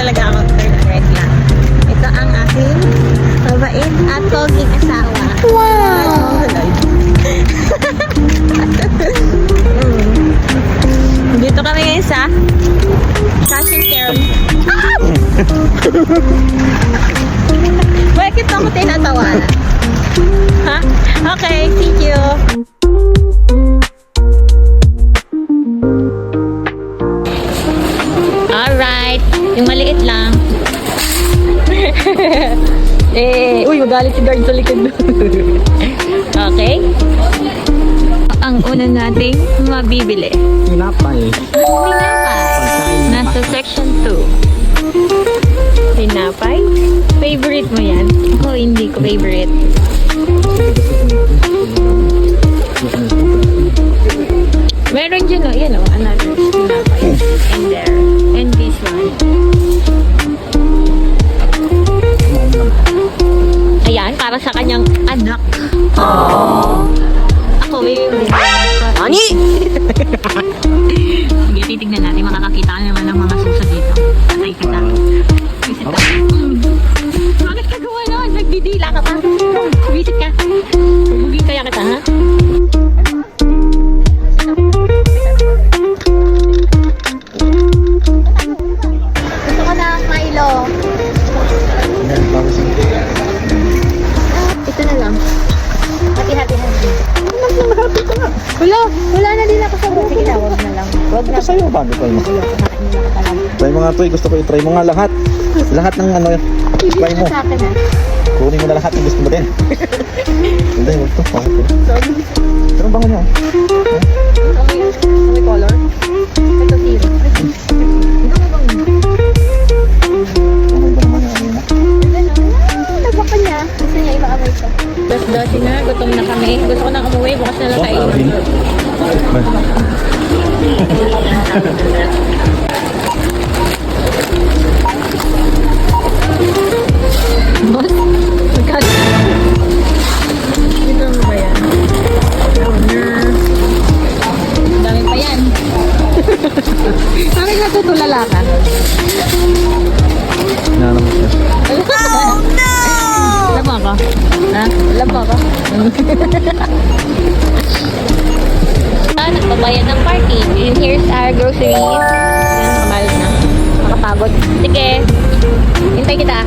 talaga ako third regla. Ito ang aking mabait at poging asawa. Wow! Dito kami ngayon sa cash and carry. Bakit ako tinatawanan? Ha? Okay, thank you. Alright, yung maliit lang. Uy, magalit si guard sa likod. Okay. Ang una nating mabibili. Tinapay. Tinapay. Nasa section 2. Tinapay? Favorite mo yan? Ako hindi ko favorite. Meron dyan o, yan o, another tinapay. And there. And this one. Ayan, para sa kanyang anak. Ako, favorite. Ani! Sige, titignan natin. Makakakita ka naman ng mga susa dito. Patay kita. Visit ka. Bakit ka gawa nun? Nagdidila ka pa. Visit ka. Bugin kaya kita, ha? Gusto ko ng Milo. Ito na lang. Hati-hati na. Wala na din ako sa buhay. Sige na, wag na lang. Wag na. Sa'yo, bago tayo mo. Try mo nga to, gusto ko i-try mo nga lahat. Lahat ng ano, try mo. Sa akin, ha? Kunin mo na lahat yung gusto mo din. Hindi, wag to. Pero bango nyo. May color? Ito zero. Ito mo bang? Ano ba naman yung ano mo? Nagwaka niya. Gusto niya iba-amay siya. Dasi na, gutom na kami. Gusto ko nang umuwi. Bukas na lang tayo. Boss, magkano? Dito mo ba yan? Owner. Dami pa yan. Bakit natutulala ka? Inaano mo siya. Oh no! Alam mo ako? Ha? Alam mo ako? Nagbabayad ng party. And here's our groceries. Yan, nakabalot na. Makapagod. Sige. Hintay kita.